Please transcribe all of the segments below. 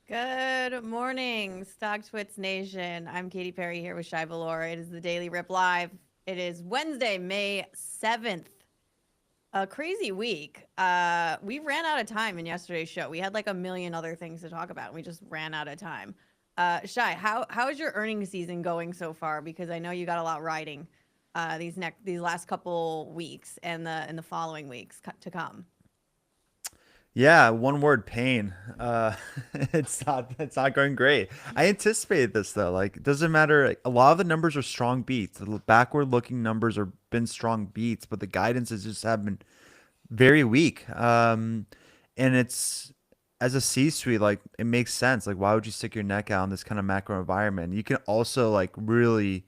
Good morning, Stocktwits Nation. I'm Katie Perry here with Shay Boloor. It is the Daily Rip Live. It is Wednesday, May 7th. A crazy week. We ran out of time in yesterday's show. We had like a million other things to talk about, and we just ran out of time. Shay, how is your earnings season going so far? Because I know you got a lot riding these last couple weeks and the following weeks to come. Yeah, one word, pain. It's not going great. I anticipated this though. Like, it doesn't matter. Like, a lot of the numbers are strong beats. The backward looking numbers are been strong beats, but the guidances just have been very weak. And it's as a C-suite, like it makes sense. Like, why would you stick your neck out in this kind of macro environment? You can also like really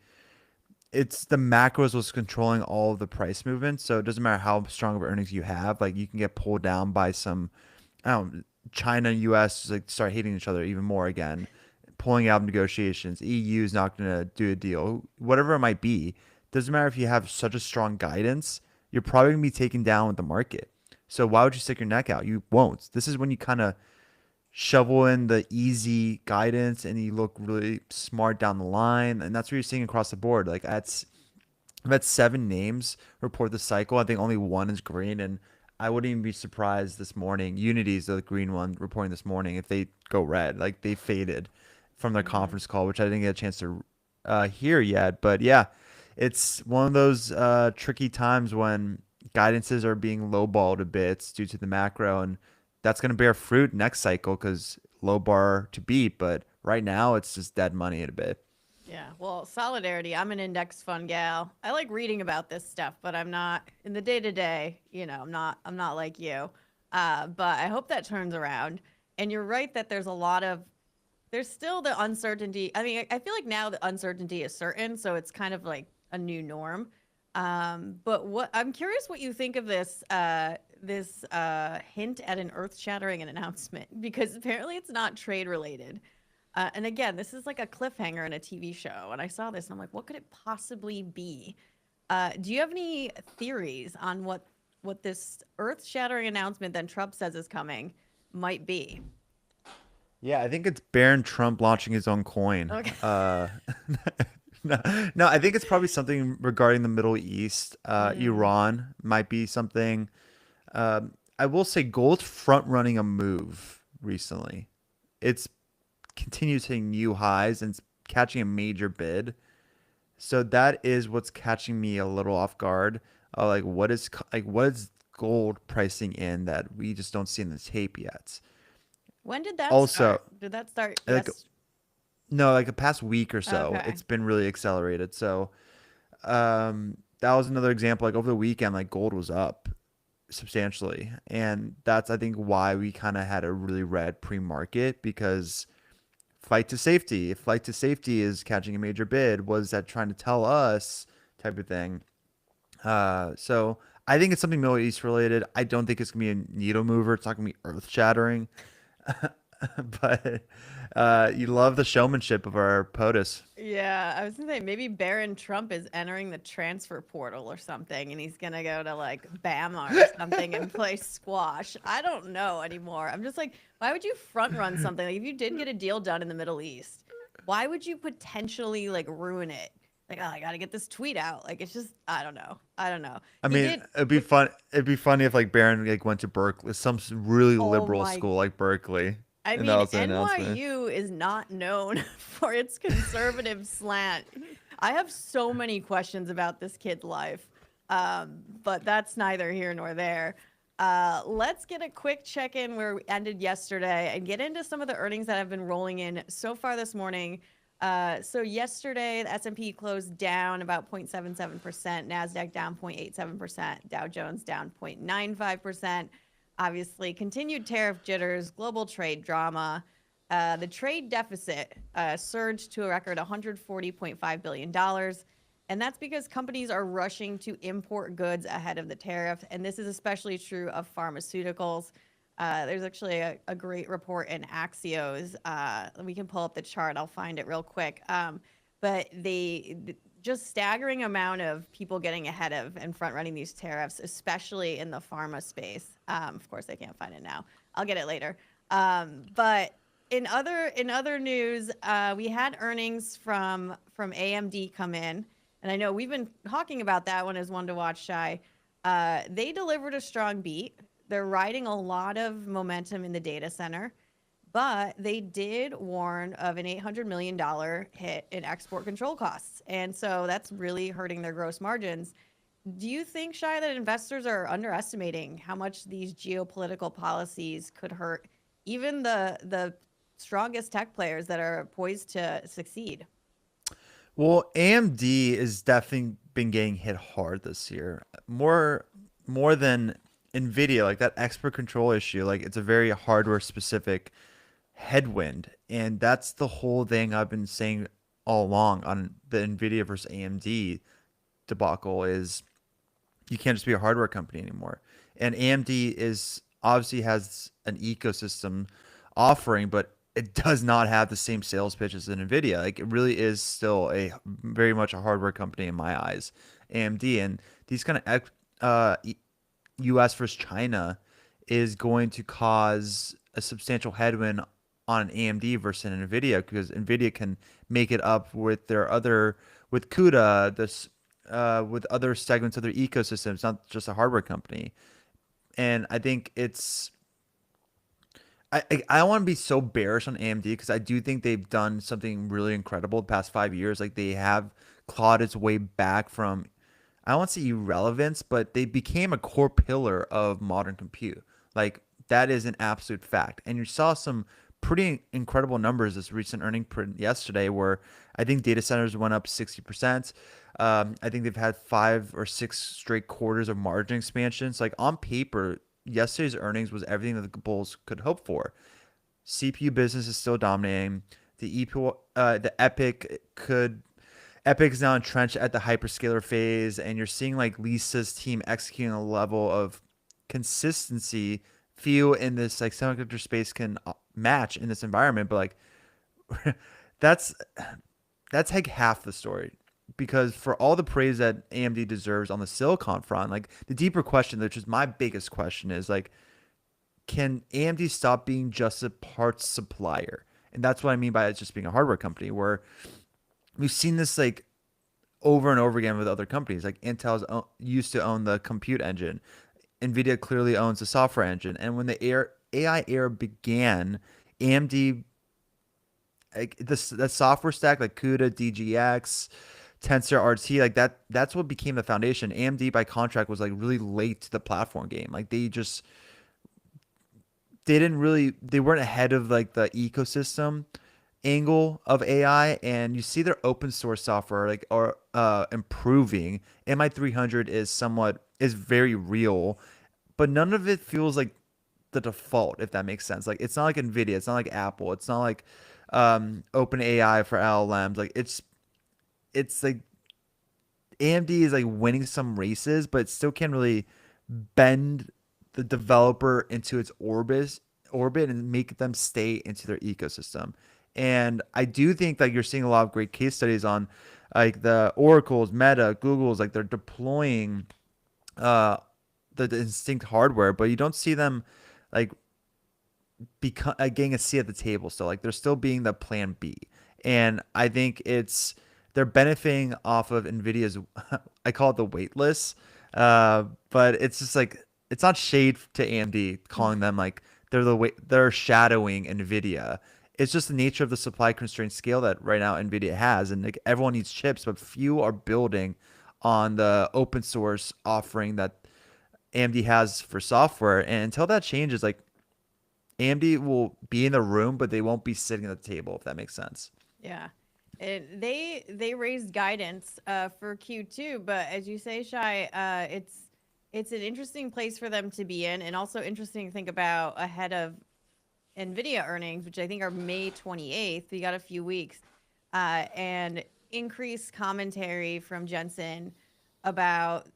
it's the macros was controlling all of the price movement. So it doesn't matter how strong of earnings you have, like you can get pulled down by some, I don't know, China and US like start hating each other even more again, pulling out of negotiations. EU is not going to do a deal, whatever it might be. Doesn't matter if you have such a strong guidance, you're probably going to be taken down with the market. So why would you stick your neck out? You won't. This is when you kind of shovel in the easy guidance and you look really smart down the line. And that's what you're seeing across the board. I've had 7 names report the cycle. I think only one is green. And I wouldn't even be surprised this morning. Unity is the green one reporting this morning if they go red. Like they faded from their Mm-hmm. conference call, which I didn't get a chance to hear yet. But yeah, it's one of those tricky times when guidances are being lowballed a bit due to the macro, and that's going to bear fruit next cycle because low bar to beat. But right now, it's just dead money in a bit. Yeah, well, solidarity. I'm an index fund gal. I like reading about this stuff, but I'm not in the day to day. I'm not like you. But I hope that turns around. And you're right that there's still the uncertainty. I mean, I feel like now the uncertainty is certain, so it's kind of like a new norm. But what I'm curious what you think of this hint at an earth-shattering announcement because apparently it's not trade related. And again, this is like a cliffhanger in a TV show. And I saw this and I'm like, what could it possibly be? Do you have any theories on what this earth-shattering announcement that Trump says is coming might be? Yeah, I think it's Baron Trump launching his own coin. Okay. No, no, I think it's probably something regarding the Middle East. Mm, Iran might be something. I will say gold's front running a move recently. It's continues hitting new highs and it's catching a major bid. So that is what's catching me a little off guard. Like what is gold pricing in that we just don't see in the tape yet? when did that Also, start? Did that start? like Yes. no, like the past week or so, Okay. it's been really accelerated. So that was another example. Like over the weekend, like gold was up substantially, and that's I think why we kind of had a really red pre-market because flight to safety. If flight to safety is catching a major bid, what is that trying to tell us? Type of thing. So I think it's something Middle East related. I don't think it's gonna be a needle mover. It's not gonna be earth shattering, but you love the showmanship of our POTUS. Yeah, I was gonna say maybe Baron Trump is entering the transfer portal or something, and he's gonna go to like Bama or something and play squash. I don't know anymore. I'm just like, why would you front run something? Like, if you did get a deal done in the Middle East, why would you potentially like ruin it? Like, oh, I gotta get this tweet out. Like, it's just, I don't know. I don't know. I He mean, did. it'd be fun. It'd be funny if like Barron like went to Berkeley, some really Oh liberal my. school like Berkeley, I and that mean, was the announcement. NYU is not known for its conservative slant. I have so many questions about this kid's life, but that's neither here nor there. Let's get a quick check in where we ended yesterday and get into some of the earnings that have been rolling in so far this morning. So yesterday, the S&P closed down about 0.77%, NASDAQ down 0.87%, Dow Jones down 0.95%. Obviously, continued tariff jitters, global trade drama. The trade deficit surged to a record $140.5 billion. And that's because companies are rushing to import goods ahead of the tariff. And this is especially true of pharmaceuticals. There's actually a great report in Axios. We can pull up the chart. I'll find it real quick. But just staggering amount of people getting ahead of and front running these tariffs, especially in the pharma space. Of course, I can't find it now. I'll get it later. But In other news, we had earnings from AMD come in, and I know we've been talking about that one as one to watch. Shy, they delivered a strong beat. They're riding a lot of momentum in the data center, but they did warn of an $800 million hit in export control costs, and so that's really hurting their gross margins. Do you think, Shy, that investors are underestimating how much these geopolitical policies could hurt even the strongest tech players that are poised to succeed? Well, AMD is definitely been getting hit hard this year. More than Nvidia, like that expert control issue, like it's a very hardware specific headwind. And that's the whole thing I've been saying all along on the Nvidia versus AMD debacle is you can't just be a hardware company anymore. And AMD is obviously has an ecosystem offering, but it does not have the same sales pitch as an Nvidia. Like it really is still a very much a hardware company in my eyes, AMD. And these kind of U.S. versus China is going to cause a substantial headwind on AMD versus an Nvidia because Nvidia can make it up with their other with CUDA, this with other segments of their ecosystem. It's not just a hardware company, and I think it's I don't want to be so bearish on AMD because I do think they've done something really incredible the past 5 years. Like they have clawed its way back from I don't want to say irrelevance, but they became a core pillar of modern compute. Like that is an absolute fact. And you saw some pretty incredible numbers this recent earning print yesterday, where I think data centers went up 60%. I think they've had 5 or 6 straight quarters of margin expansions. Like on paper, yesterday's earnings was everything that the bulls could hope for. CPU business is still dominating. The Epic is now entrenched at the hyperscaler phase, and you're seeing like Lisa's team executing a level of consistency few in this like semiconductor space can match in this environment. But like that's that's like half the story. Because for all the praise that AMD deserves on the silicon front, like the deeper question, which is my biggest question, is like, can AMD stop being just a parts supplier? And that's what I mean by it just being a hardware company, where we've seen this like over and over again with other companies. Like used to own the compute engine. Nvidia clearly owns the software engine. And when the AI era began, AMD like this that software stack like CUDA, DGX, Tensor RT, like that's what became the foundation. AMD by contract was like really late to the platform game. Like they weren't ahead of like the ecosystem angle of AI, and you see their open source software like are improving. MI300 is very real, but none of it feels like the default, if that makes sense. Like it's not like Nvidia, it's not like Apple, it's not like open AI for LLMs. Like it's like AMD is like winning some races, but it still can't really bend the developer into its orbit and make them stay into their ecosystem. And I do think that you're seeing a lot of great case studies on like the Oracles, Meta, Google's, like they're deploying uh the instinct hardware, but you don't see them like getting a seat at the table still. Like they're still being the plan B. And I think they're benefiting off of Nvidia's I call it the wait list. But it's just like it's not shade to AMD calling them like they're shadowing Nvidia. It's just the nature of the supply constraint scale that right now Nvidia has, and like everyone needs chips, but few are building on the open source offering that AMD has for software. And until that changes, like AMD will be in the room, but they won't be sitting at the table, if that makes sense. Yeah. They raised guidance for Q2, but as you say, Shy, it's an interesting place for them to be in, and also interesting to think about ahead of Nvidia earnings, which I think are May 28th. We got a few weeks, and increased commentary from Jensen about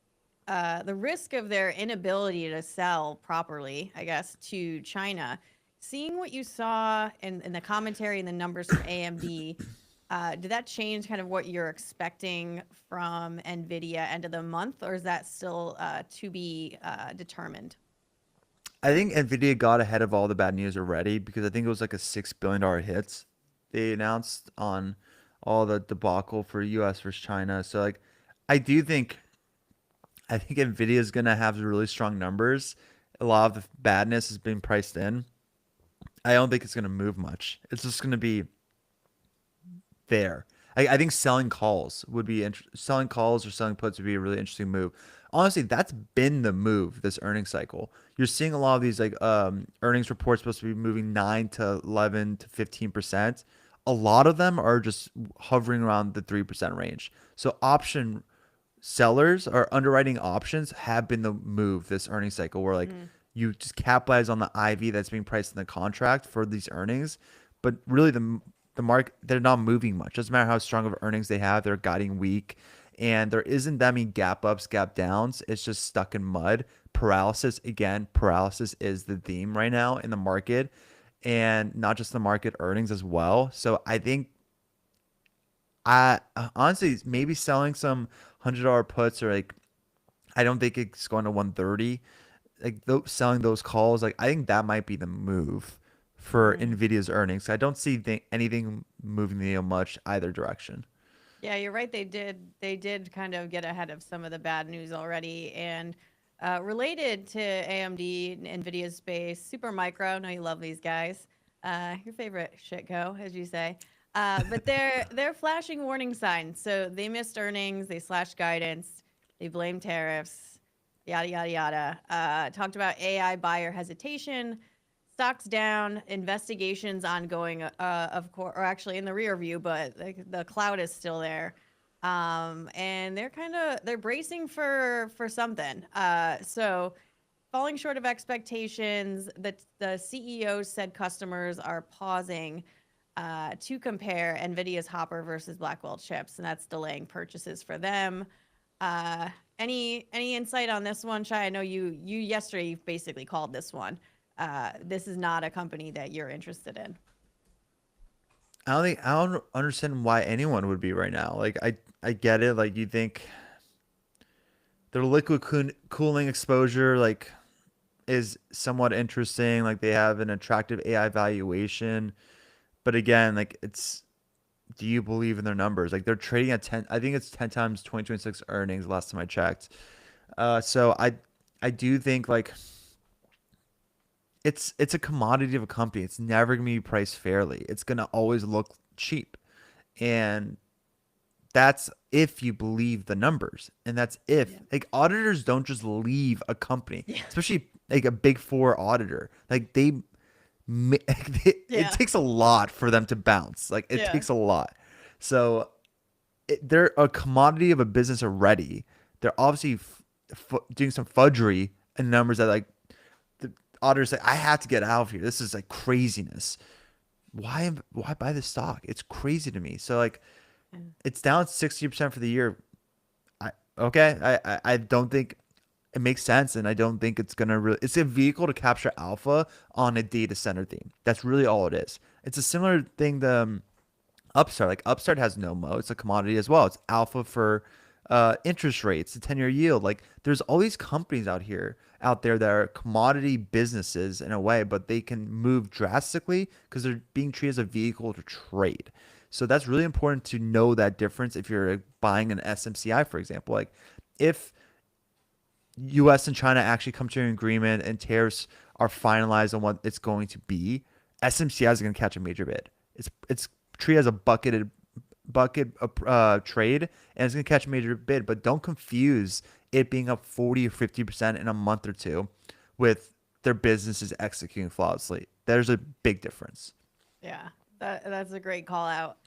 the risk of their inability to sell properly, I guess, to China. Seeing what you saw in the commentary and the numbers from AMD, did that change kind of what you're expecting from Nvidia end of the month, or is that still to be determined? I think Nvidia got ahead of all the bad news already because I think it was like a $6 billion hit they announced on all the debacle for U.S. versus China. So like, I do think I think Nvidia is gonna have really strong numbers. A lot of the badness has been priced in. I don't think it's gonna move much. It's just gonna be there. I think selling calls would be selling calls or selling puts would be a really interesting move. Honestly, that's been the move this earnings cycle. You're seeing a lot of these like earnings reports supposed to be moving 9 to 11 to 15%. A lot of them are just hovering around the 3% range. So option sellers or underwriting options have been the move this earnings cycle where like Mm. you just capitalize on the IV that's being priced in the contract for these earnings, but really the mark they're not moving much. Doesn't matter how strong of earnings they have, they're guiding weak, and there isn't that many gap ups, gap downs. It's just stuck in mud. Paralysis again. Paralysis is the theme right now in the market, and not just the market earnings as well. So I think I honestly maybe selling some $100 puts or like I don't think it's going to 130. Like selling those calls, like I think that might be the move for Mm. Nvidia's earnings. I don't see anything moving the needle much either direction. Yeah, you're right. They did kind of get ahead of some of the bad news already, and related to AMD, Nvidia's space, Supermicro. I know you love these guys. Your favorite shitco, as you say. But they're flashing warning signs. So they missed earnings. They slashed guidance. They blame tariffs. Yada yada yada. Talked about AI buyer hesitation. Stocks down, investigations ongoing, of course, or actually in the rear view, but like the cloud is still there. And they're bracing for something. So falling short of expectations. The CEO said customers are pausing to compare Nvidia's Hopper versus Blackwell chips, and that's delaying purchases for them. Uh, any insight on this one, Shai? I know you yesterday basically called this one. This is not a company that you're interested in. I don't understand why anyone would be right now. Like I get it. Like you think their cooling exposure like is somewhat interesting. Like they have an attractive AI valuation, but again, like it's do you believe in their numbers? Like they're trading at 10, I think it's 10 times 2026 earnings last time I checked. So I do think like it's a commodity of a company. It's never gonna be priced fairly. It's gonna always look cheap. And that's if you believe the numbers. And that's if Yeah. like auditors don't just leave a company, Yeah. especially like a big four auditor. Like it Yeah. takes a lot for them to bounce. Like it Yeah. takes a lot. So they're a commodity of a business already. They're obviously doing some fudgery in numbers that like the auditors say, I have to get out of here. This is like craziness. Why buy the stock? It's crazy to me. So like it's down 60% for the year. I don't think it makes sense, and I don't think it's gonna really. It's a vehicle to capture alpha on a data center theme. That's really all it is. It's a similar thing. Upstart. Like Upstart has no mo. It's a commodity as well. It's alpha for interest rates, the 10-year yield. Like there's all these companies out there that are commodity businesses in a way, but they can move drastically because they're being treated as a vehicle to trade. So that's really important to know that difference if you're buying an SMCI, for example. Like if US and China actually come to an agreement and tariffs are finalized on what it's going to be, SMCI is going to catch a major bid. It's treated as a bucket trade, and it's going to catch a major bid. But don't confuse it being up 40 or 50% in a month or two with their businesses executing flawlessly. There's a big difference. Yeah, that's a great call out.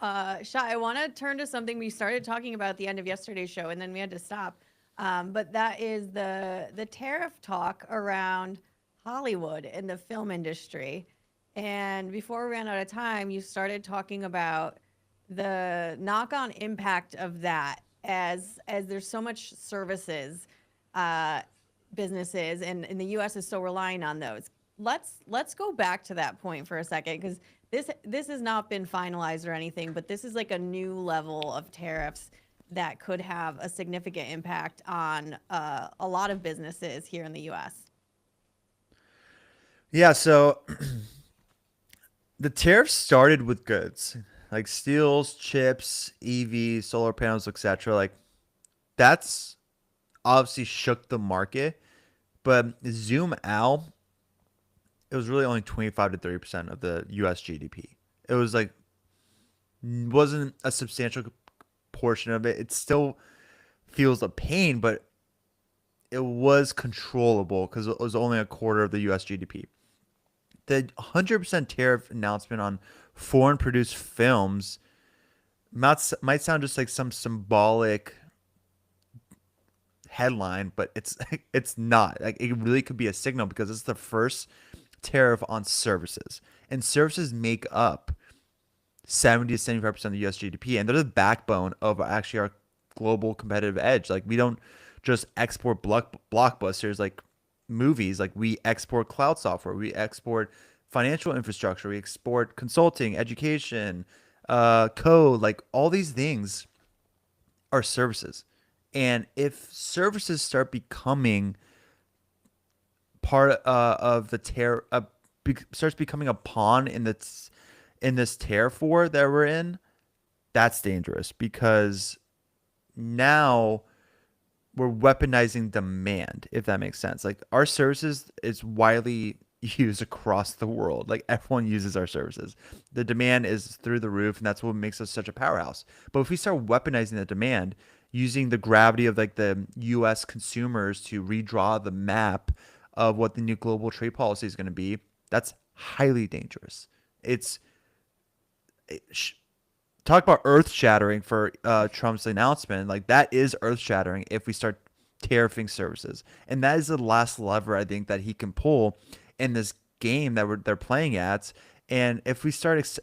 Shai, I want to turn to something we started talking about at the end of yesterday's show, and then we had to stop. But that is the tariff talk around Hollywood and the film industry. And before we ran out of time, you started talking about the knock-on impact of that as there's so much services uh, businesses and the US is so relying on those. Let's go back to that point for a second because this has not been finalized or anything, but this is like a new level of tariffs that could have a significant impact on a lot of businesses here in the US. Yeah, so the tariffs started with goods like steels, chips, EVs, solar panels, etc. Like that's obviously shook the market, but zoom out, it was really only 25 to 30% of the US GDP. It was like wasn't a substantial portion of it. It still feels a pain, but it was controllable because it was only a quarter of the US GDP. The 100% tariff announcement on foreign produced films might sound just like some symbolic headline, but it's not. Like it really could be a signal because it's the first tariff on services, and services make up 70 to 75% of the US GDP, and they're the backbone of actually our global competitive edge. Like we don't just export blockbusters like movies, like we export cloud software, we export financial infrastructure, we export consulting, education, code, like all these things are services. And if services start becoming part of the starts becoming a pawn in this tariff war that we're in, that's dangerous because now we're weaponizing demand, if that makes sense. Like our services is widely used across the world. Like everyone uses our services. The demand is through the roof, and that's what makes us such a powerhouse. But if we start weaponizing the demand, using the gravity of like the US consumers to redraw the map of what the new global trade policy is going to be, that's highly dangerous. It's it, talk about earth shattering for Trump's announcement. Like that is earth shattering if we start tariffing services, and that is the last lever I think that he can pull in this game that they're playing at. And if we start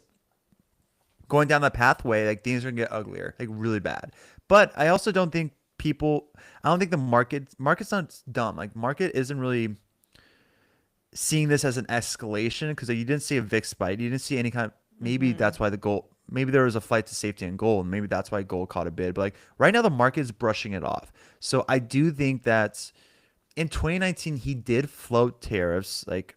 going down that pathway, like things are gonna get uglier, like really bad. But I also don't think people. I don't think the market's not dumb. Like market isn't really seeing this as an escalation because you didn't see a VIX spike. You didn't see any kind of, maybe Mm-hmm. that's why the gold, maybe there was a flight to safety in gold. And maybe that's why gold caught a bid. But like right now, the market is brushing it off. So I do think that in 2019, he did float tariffs. Like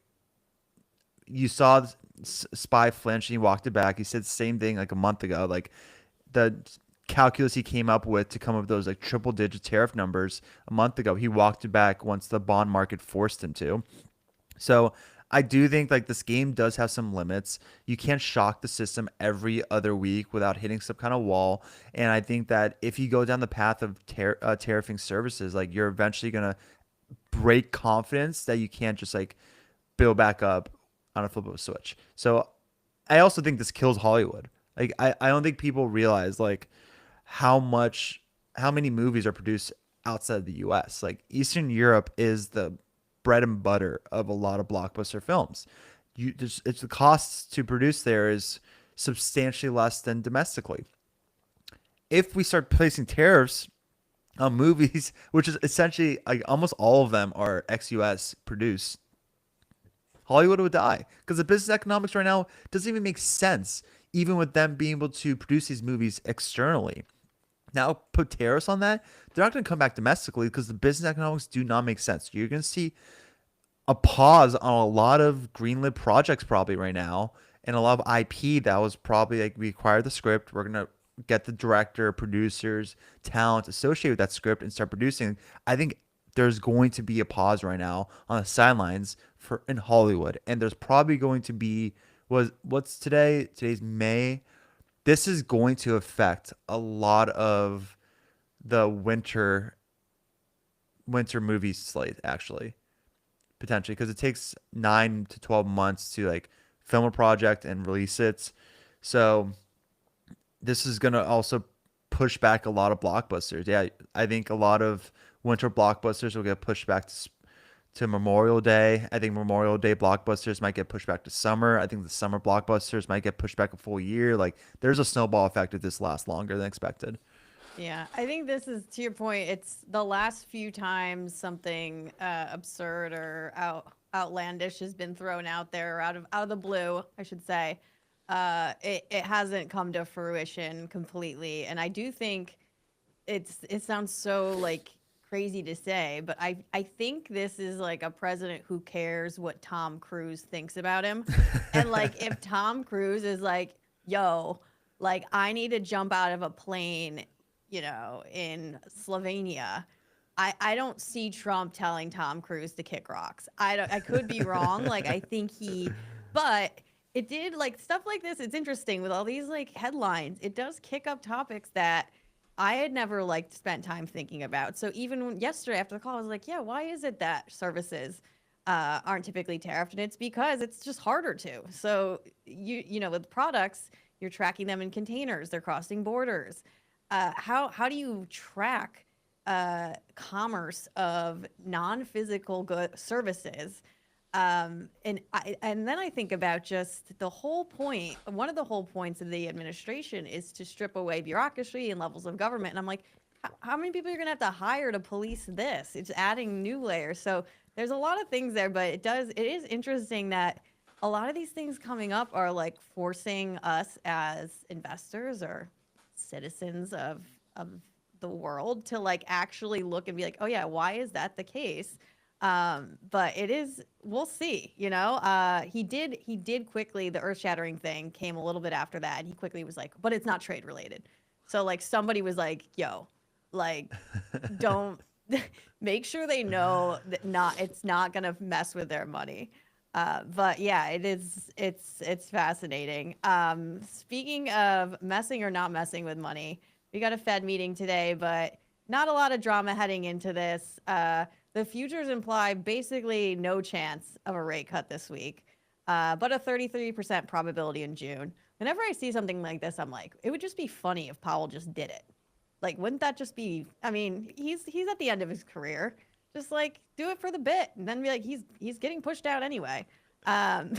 you saw Spy flinch and he walked it back. He said the same thing like a month ago. Like the calculus he came up with to come up with those like triple digit tariff numbers a month ago, he walked it back once the bond market forced him to. So I do think like this game does have some limits. You can't shock the system every other week without hitting some kind of wall. And I think that if you go down the path of tariffing services, like you're eventually gonna break confidence that you can't just like build back up on a flip of a switch. So I also think this kills Hollywood. Like I don't think people realize like how much how many movies are produced outside of the US. Like Eastern Europe is the bread and butter of a lot of blockbuster films. It's the costs to produce there is substantially less than domestically. If we start placing tariffs on movies, which is essentially like almost all of them are ex-US produced, Hollywood would die because the business economics right now doesn't even make sense, even with them being able to produce these movies externally. Now put tariffs on that, they're not going to come back domestically because the business economics do not make sense. You're going to see a pause on a lot of greenlit projects probably right now, and a lot of IP that was probably like we acquired the script, we're gonna get the director, producers, talent associated with that script and start producing. I think there's going to be a pause right now on the sidelines for in Hollywood, and there's probably going to be what's today? Today's May. This is going to affect a lot of the winter movie slate actually potentially because it takes 9 to 12 months to like film a project and release it. So this is gonna also push back a lot of blockbusters. Yeah, I think a lot of winter blockbusters will get pushed back to Memorial Day. I think Memorial Day blockbusters might get pushed back to summer. I think the summer blockbusters might get pushed back a full year. Like there's a snowball effect if this lasts longer than expected. Yeah, I think this is to your point. It's the last few times something absurd or outlandish has been thrown out there, or out of the blue, I should say. It hasn't come to fruition completely, and I do think it sounds so like crazy to say, but I think this is like a president who cares what Tom Cruise thinks about him. And like if Tom Cruise is like, yo, like I need to jump out of a plane, in Slovenia. I don't see Trump telling Tom Cruise to kick rocks. I could be wrong. Like I think but it did like stuff like this. It's interesting with all these like headlines. It does kick up topics that I had never like spent time thinking about. So even yesterday after the call, I was like, yeah, why is it that services aren't typically tariffed? And it's because it's just harder to. So with products, you're tracking them in containers. They're crossing borders. How do you track commerce of non-physical good services? And then I think about just the whole point. One of the whole points of the administration is to strip away bureaucracy and levels of government. And I'm like, how many people are going to have to hire to police this? It's adding new layers. So there's a lot of things there, but it is interesting that a lot of these things coming up are like forcing us as investors or citizens of the world to like actually look and be like, oh yeah, why is that the case? But it is, we'll see, he did quickly, the earth shattering thing came a little bit after that. And he quickly was like, but it's not trade related. So like somebody was like, yo, like don't make sure they know that it's not going to mess with their money. But yeah, it's fascinating. Speaking of messing or not messing with money, we got a Fed meeting today, but not a lot of drama heading into this. The futures imply basically no chance of a rate cut this week, but a 33% probability in June. Whenever I see something like this, I'm like, it would just be funny if Powell just did it. Like, wouldn't that just be? I mean, he's at the end of his career. Just like do it for the bit, and then be like, he's getting pushed out anyway. Um,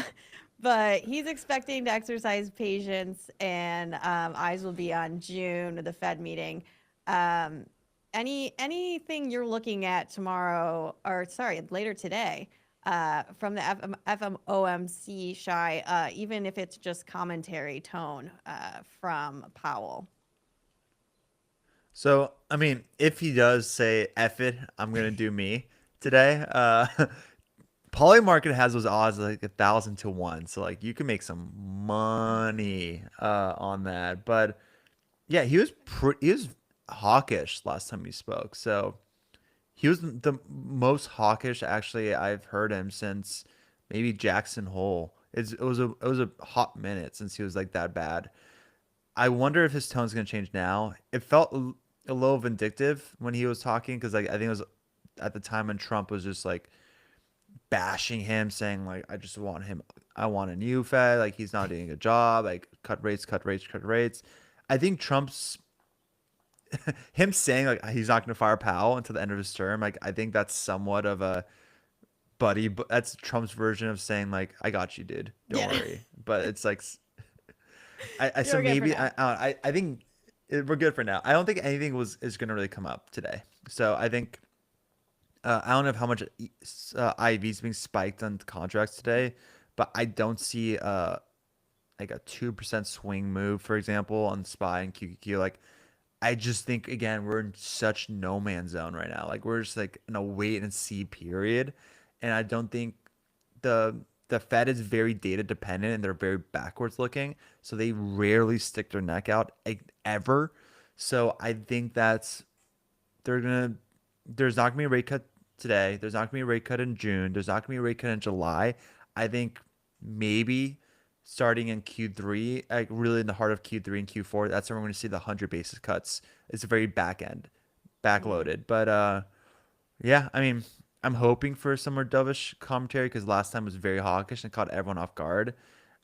but he's expecting to exercise patience, and eyes will be on June, the Fed meeting. Um, anything you're looking at tomorrow, or sorry, later today, from the FOMC, Shy, even if it's just commentary tone from Powell? So, I mean, if he does say F it, I'm gonna do me today. Poly market has those odds like 1,000 to 1, so like you can make some money on that. But yeah, he was hawkish last time we spoke. So he was the most hawkish actually I've heard him since maybe Jackson Hole. It was a hot minute since he was like that bad. I wonder if his tone's gonna change now. It felt a little vindictive when he was talking because like I think it was at the time when Trump was just like bashing him, saying like I want a new Fed, like he's not doing a good job, like cut rates, cut rates, cut rates. I think Trump's him saying like he's not going to fire Powell until the end of his term. Like I think that's somewhat of a buddy, but that's Trump's version of saying like I got you, dude, don't Yeah, worry. But it's like so you're good for maybe now. I think we're good for now. I don't think anything is going to really come up today. So I think I don't know how much IV's being spiked on contracts today, but I don't see like a 2% swing move, for example, on SPY and QQQ. Like I just think again we're in such no man's zone right now. Like we're just like in a wait and see period, and I don't think the the Fed is very data dependent and they're very backwards looking, so they rarely stick their neck out ever. So I think that's they're gonna there's not gonna be a rate cut today. There's not gonna be a rate cut in June. There's not gonna be a rate cut in July. I think maybe starting in Q3, like really in the heart of Q3 and Q4, that's when we're gonna see the 100 basis cuts. It's a very Mm. backloaded. But yeah, I mean, I'm hoping for some more dovish commentary because last time was very hawkish and caught everyone off guard.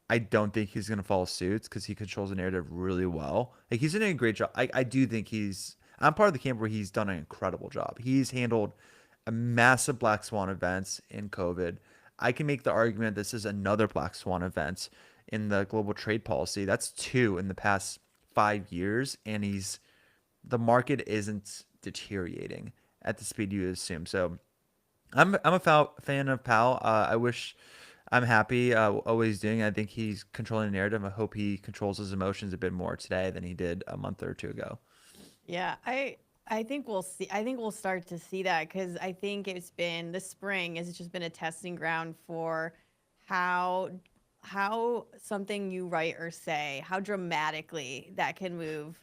I don't think he's gonna follow suits because he controls the narrative really well. Like he's doing a great job. I do think he's. I'm part of the camp where he's done an incredible job. He's handled a massive black swan events in COVID. I can make the argument this is another black swan event in the global trade policy. That's two in the past 5 years, and the market isn't deteriorating at the speed you assume. So I'm a fan of Powell. I wish I'm happy what he's doing. I think he's controlling the narrative. I hope he controls his emotions a bit more today than he did a month or two ago. Yeah, I think we'll see. I think we'll start to see that because I think the spring has just been a testing ground for how something you write or say, how dramatically that can move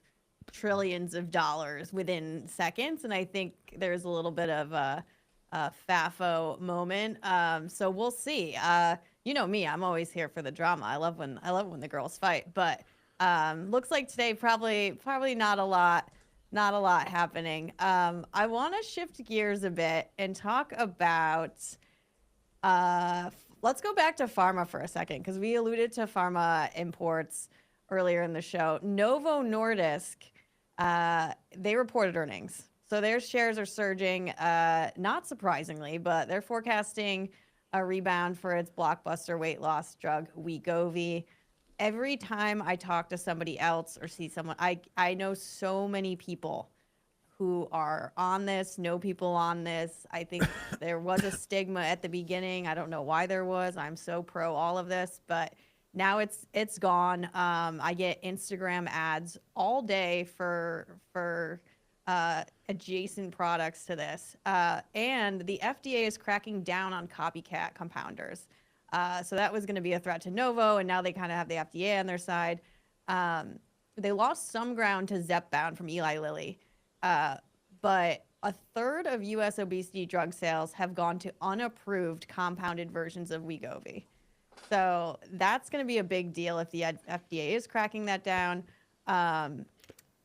trillions of dollars within seconds. And I think there's a little bit of a FAFO moment. So we'll see. You know me, I'm always here for the drama. I love when the girls fight. But looks like today probably not a lot happening. I want to shift gears a bit and talk about. Let's go back to pharma for a second because we alluded to pharma imports earlier in the show. Novo Nordisk, they reported earnings, so their shares are surging. Not surprisingly, but they're forecasting a rebound for its blockbuster weight loss drug Wegovy. Every time I talk to somebody else or see someone, I know so many people who are on this, know people on this. I think there was a stigma at the beginning. I don't know why there was. I'm so pro all of this, but now it's gone. I get Instagram ads all day for adjacent products to this, and the FDA is cracking down on copycat compounders. So that was going to be a threat to Novo, and now they kind of have the FDA on their side. They lost some ground to Zepbound from Eli Lilly, but a third of U.S. obesity drug sales have gone to unapproved compounded versions of Wegovy. So that's going to be a big deal if the FDA is cracking that down.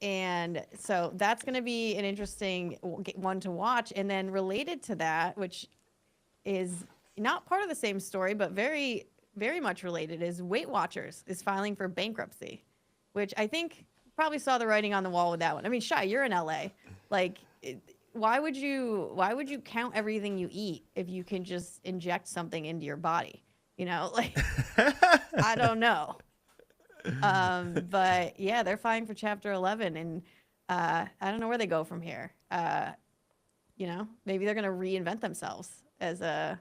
And so that's going to be an interesting one to watch. And then related to that, which is not part of the same story, but very, very much related, is Weight Watchers is filing for bankruptcy, which I think probably saw the writing on the wall with that one. I mean, Shy, you're in LA. Like, why would you count everything you eat if you can just inject something into your body? You know, like, I don't know. But yeah, they're filing for Chapter 11, and I don't know where they go from here. You know, maybe they're gonna reinvent themselves as a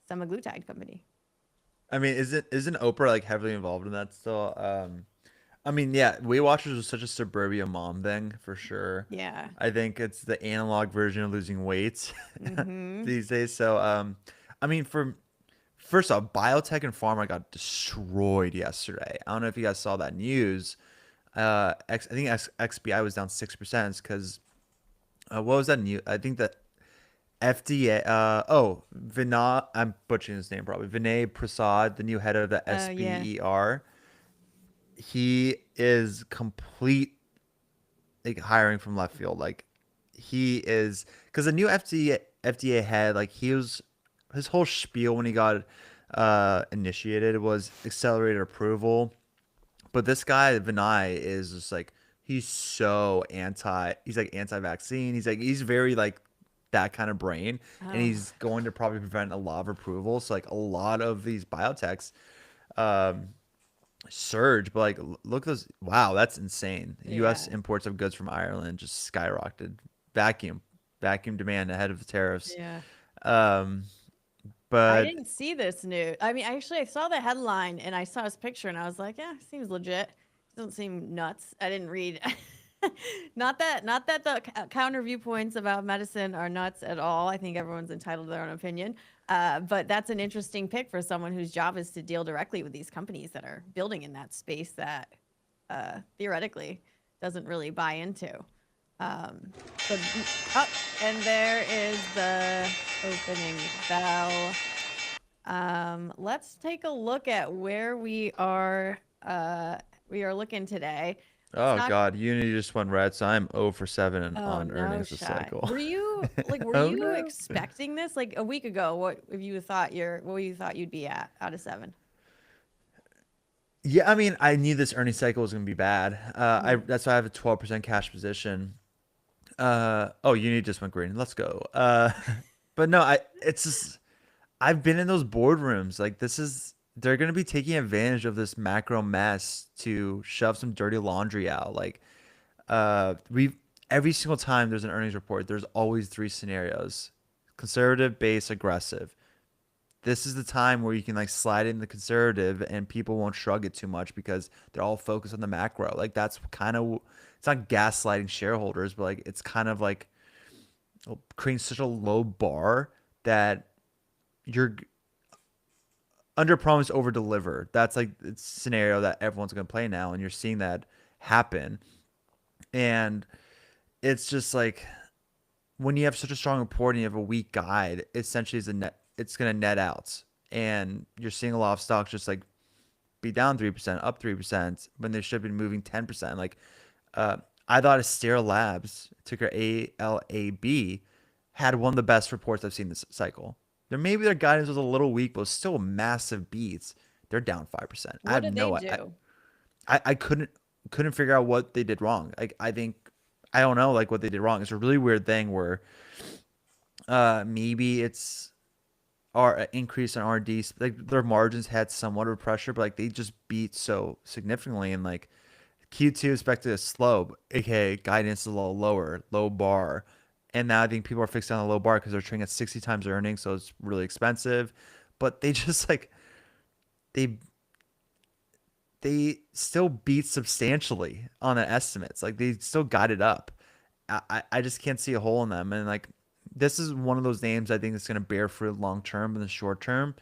semaglutide company. I mean, isn't Oprah like heavily involved in that still? I mean, yeah, Weight Watchers was such a suburbia mom thing for sure. Yeah. I think it's the analog version of losing weight Mm-hmm. these days. So, I mean, for first off, biotech and pharma got destroyed yesterday. I don't know if you guys saw that news. I think XBI was down 6% because what was that new? I think that FDA. I'm butchering his name probably. Vinay Prasad, the new head of the Yeah. SBER. He is complete like hiring from left field. Like he is because the new FDA head, like he was his whole spiel when he got initiated was accelerated approval. But this guy Vinay is just like he's so anti. He's like anti-vaccine. He's very like that kind of brain, and Oh, he's going to probably prevent a lot of approvals. So like a lot of these biotechs. Um, surge, but like look at those. Wow, that's insane. yeah. U.S. imports of goods from Ireland just skyrocketed. Vacuum, vacuum demand ahead of the tariffs. Yeah. Um, I but didn't see this news. I mean, actually, I saw the headline and I saw his picture and I was like, yeah, seems legit. Doesn't seem nuts. I didn't read. Not that the counter viewpoints about medicine are nuts at all. I think everyone's entitled to their own opinion. But that's an interesting pick for someone whose job is to deal directly with these companies that are building in that space that theoretically doesn't really buy into. So, oh, and there is the opening bell. Let's take a look at where we are. We are looking today. It's oh not. god, Unity just went red, so I'm 0 for 7 Oh on no, earnings this Shy. cycle. Were Oh you no. expecting this like a week ago? What you thought you'd be at out of seven? Yeah, I mean, I knew this earnings cycle was gonna be bad. I Mm. that's why I have a 12% cash position. Oh, Unity just went green. Let's go. But no, it's just I've been in those boardrooms. Like this is they're gonna be taking advantage of this macro mess to shove some dirty laundry out. Like we every single time there's an earnings report, there's always three scenarios: conservative, base, aggressive. this is the time where you can like slide in the conservative and people won't shrug it too much because they're all focused on the macro. Like that's kind of, it's not gaslighting shareholders, but like it's kind of like creating such a low bar that you're under promise over deliver. That's like the scenario that everyone's going to play now, and you're seeing that happen. And it's just like when you have such a strong report and you have a weak guide, essentially is a net. It's going to net out, and you're seeing a lot of stocks just like be down 3%, up 3% when they should have been moving 10%. Like uh, I thought Astera Labs, ticker ALAB, had one of the best reports I've seen this cycle. There maybe their guidance was a little weak, but still massive beats. They're down 5%. I What have did they no do? I couldn't figure out what they did wrong. Like I think I don't know like what they did wrong. It's a really weird thing where maybe it's our increase in RD, like their margins had somewhat of pressure, but like they just beat so significantly, and like Q2 is expected to slow, aka guidance is a little lower, low bar. And now I think people are fixed on the low bar because they're trading at 60 times earnings, so it's really expensive. But they just like they they still beat substantially on the estimates. Like they still got it up. I just can't see a hole in them. And like this is one of those names I think is going to bear fruit long term. In the short term,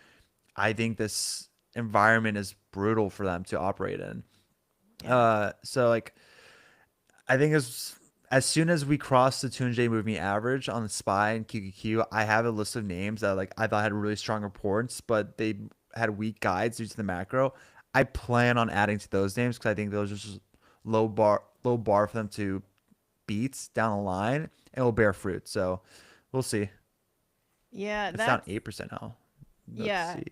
I think this environment is brutal for them to operate in. Yeah. So like I think as soon as we cross the 200-day moving average on the SPY and QQQ, I have a list of names that like I thought had really strong reports, but they had weak guides due to the macro. I plan on adding to those names because I think those are just low bar for them to beat down the line and will bear fruit. So we'll see. Yeah, It's down that's 8% now. Let's yeah. see.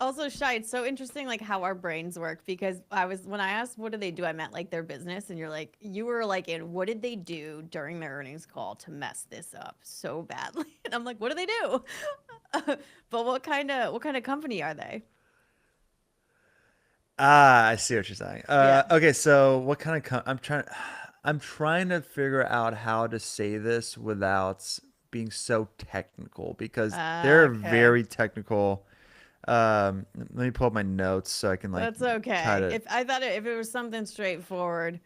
Also, Shy, it's so interesting like how our brains work because I was when I asked what do they do, I meant like their business, and you're like you were like in what did they do during their earnings call to mess this up so badly? And I'm like, what do they do? But what kind of company are they? Ah, I see what you're saying. Yeah. Okay, so what kind of I'm trying to figure out how to say this without being so technical because they're Okay. very technical. Let me pull up my notes so I can like That's try okay. to. If I thought if it was something straightforward,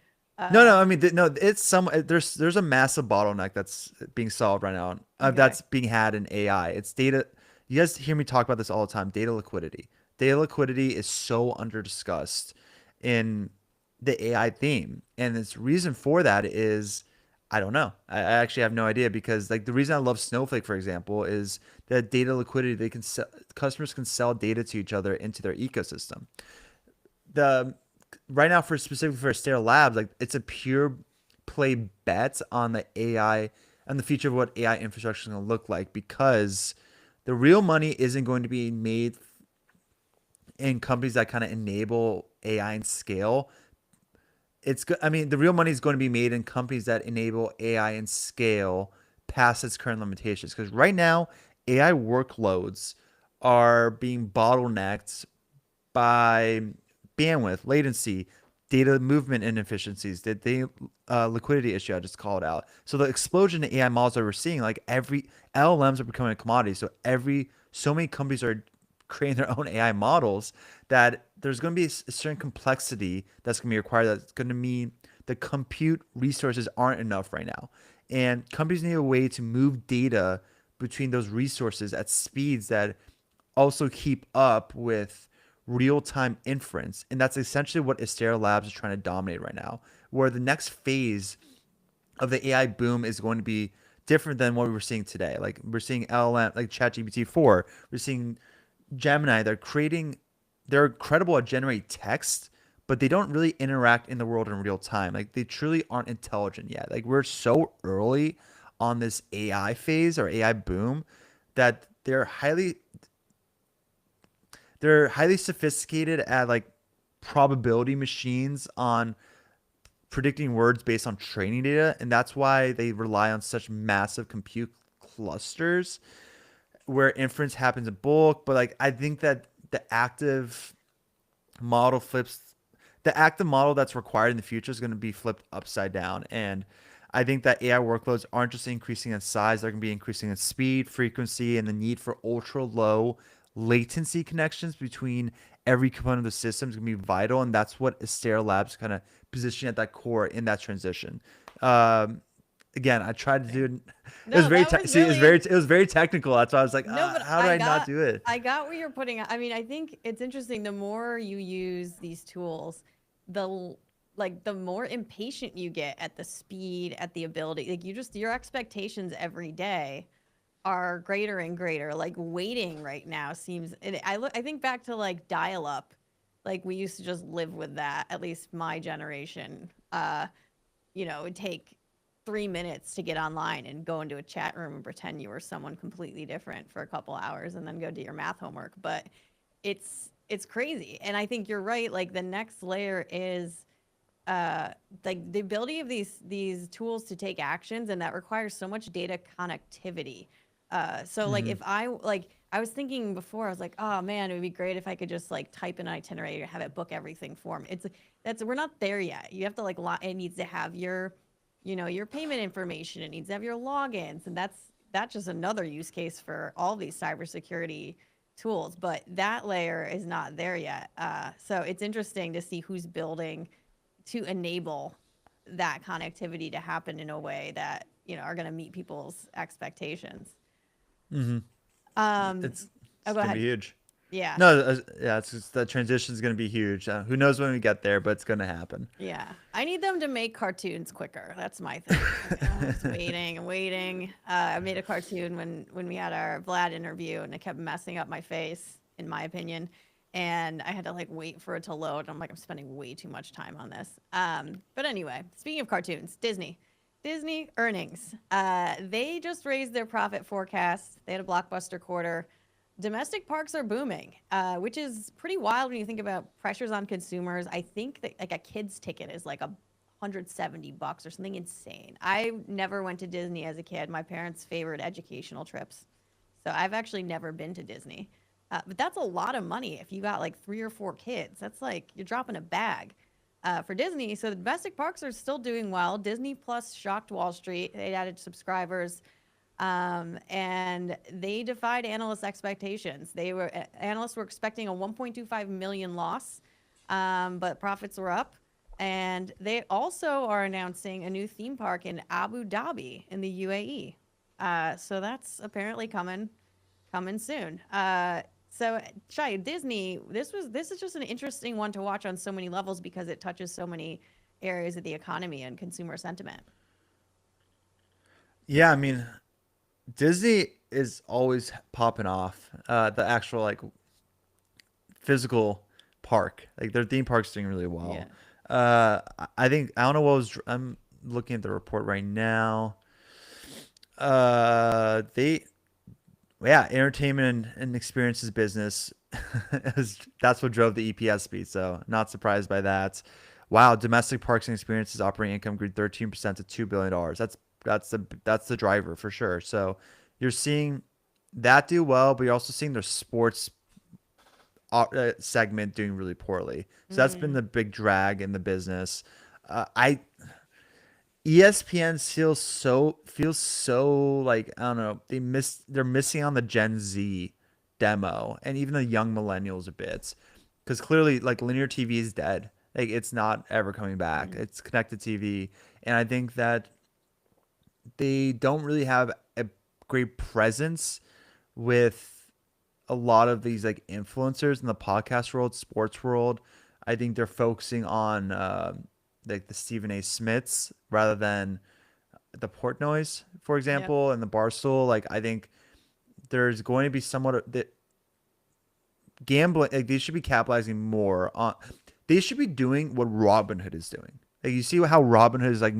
No, uh, no, I mean no. It's some there's a massive bottleneck that's being solved right now. okay. That's being had in AI. It's data. You guys hear me talk about this all the time. Data liquidity. Data liquidity is so under discussed in the AI theme, and its reason for that is I don't know. I actually have no idea because like the reason I love Snowflake, for example, is that data liquidity. They can sell, customers can sell data to each other into their ecosystem. The right now for specifically for Astera Labs, like it's a pure play bet on the AI and the future of what AI infrastructure is going to look like because the real money isn't going to be made in companies that kind of enable AI and scale. I mean, the real money is going to be made in companies that enable AI and scale past its current limitations. Because right now, AI workloads are being bottlenecked by bandwidth, latency, data movement inefficiencies, the liquidity issue I just called out. So the explosion in AI models that we're seeing, like every LLMs are becoming a commodity. So many companies are creating their own AI models that there's going to be a certain complexity that's going to be required. That's going to mean the compute resources aren't enough right now, and companies need a way to move data between those resources at speeds that also keep up with real time inference. And that's essentially what Astera Labs is trying to dominate right now, where the next phase of the AI boom is going to be different than what we were seeing today. Like we're seeing LLM, like ChatGPT 4, we're seeing Gemini, they're incredible at generating text, but they don't really interact in the world in real time. Like they truly aren't intelligent yet. Like we're so early on this AI phase or AI boom that they're highly sophisticated at like probability machines on predicting words based on training data, and that's why they rely on such massive compute clusters where inference happens in bulk. But like I think that model flips the active model that's required in the future is going to be flipped upside down. And I think that AI workloads aren't just increasing in size, they're going to be increasing in speed, frequency, and the need for ultra low latency connections between every component of the system is going to be vital, and that's what Astera Labs kind of position at that core in that transition. Um, Again, I tried to do it. It was No, very that was see, really it was very technical. That's why I was like, no, but how do I not do it? I got what you're putting. I mean, I think it's interesting. The more you use these tools, the more impatient you get at the speed, at the ability. Like you just your expectations every day are greater and greater. Like waiting right now seems. And I think back to like dial up. Like we used to just live with that. At least my generation. It would take 3 minutes to get online and go into a chat room and pretend you were someone completely different for a couple hours and then go do your math homework. But it's crazy. And I think you're right. Like the next layer is like the ability of these tools to take actions, and that requires so much data connectivity. So like Hmm. if I was thinking before, I was like, oh man, it would be great if I could just like type an itinerary or have it book everything for me. That's we're not there yet. You have to it needs to have your payment information. It needs to have your logins, and that's just another use case for all these cybersecurity tools. But that layer is not there yet. So it's interesting to see who's building to enable that connectivity to happen in a way that are going to meet people's expectations. Hmm. Um, oh, It's go gonna be ahead. huge. Yeah. No, yeah, it's just the transition is gonna be huge. Who knows when we get there, but it's gonna happen. Yeah, I need them to make cartoons quicker. That's my thing. I'm just waiting and waiting. I made a cartoon when we had our Vlad interview, and it kept messing up my face, in my opinion. And I had to like wait for it to load. I'm like, I'm spending way too much time on this. But anyway, speaking of cartoons, Disney earnings. They just raised their profit forecast. They had a blockbuster quarter. Domestic parks are booming, which is pretty wild when you think about pressures on consumers. I think that like a kid's ticket is like $170 or something insane. I never went to Disney as a kid. My parents favored educational trips, so I've actually never been to Disney. But that's a lot of money if you got like 3 or 4 kids. That's like you're dropping a bag for Disney. So the domestic parks are still doing well. Disney Plus shocked Wall Street. They added subscribers. And they defied analysts' expectations. Analysts were expecting a 1.25 million loss, but profits were up. And they also are announcing a new theme park in Abu Dhabi in the UAE. So that's apparently coming soon. So Shai, Disney, this is just an interesting one to watch on so many levels because it touches so many areas of the economy and consumer sentiment. Yeah, I mean, Disney is always popping off. The actual like physical park, like their theme park's doing really well. Yeah. I think I don't know what was. I'm looking at the report right now. They yeah, entertainment and experiences business. That's what drove the EPS beat. So not surprised by that. Wow, domestic parks and experiences operating income grew 13% to $2 billion. That's the driver for sure. So you're seeing that do well, but you're also seeing their sports segment doing really poorly. So that's been Mm. the big drag in the business. I ESPN feels so like I don't know, they're missing on the Gen Z demo and even the young millennials a bit because clearly like linear TV is dead. Like it's not ever coming back. Mm. It's connected TV, and I think that they don't really have a great presence with a lot of these like influencers in the podcast world, sports world. I think they're focusing on like the Stephen A. Smiths rather than the Portnoys, for Yep. example, and the Barstool. Like I think there's going to be somewhat of that gambling. Like they should be capitalizing more on. They should be doing what Robinhood is doing. Like you see how Robinhood is like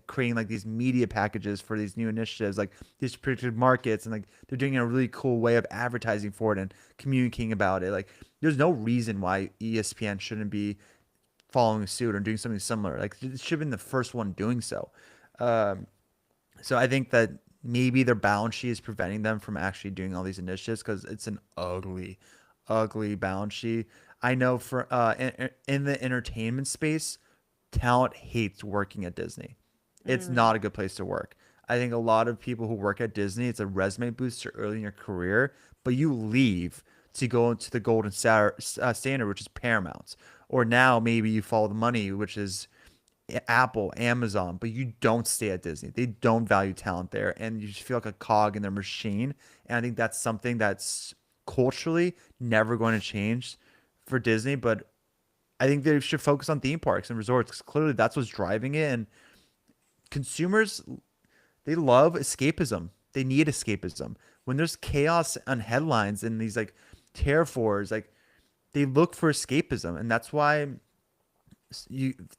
creating like these media packages for these new initiatives, like these predictive markets, and like they're doing a really cool way of advertising for it and communicating about it. Like there's no reason why ESPN shouldn't be following suit or doing something similar. Like it should have been the first one doing so. Um, so I think that maybe their balance sheet is preventing them from actually doing all these initiatives because it's an ugly balance sheet. I know for in the entertainment space, talent hates working at Disney. It's Mm. not a good place to work. I think a lot of people who work at Disney, it's a resume booster early in your career, but you leave to go into the standard, which is Paramount. Or now maybe you follow the money, which is Apple, Amazon, but you don't stay at Disney. They don't value talent there, and you just feel like a cog in their machine. And I think that's something that's culturally never going to change for Disney. But I think they should focus on theme parks and resorts because clearly that's what's driving it. And consumers, they love escapism. They need escapism. When there's chaos on headlines and these like tariff wars, like they look for escapism, and that's why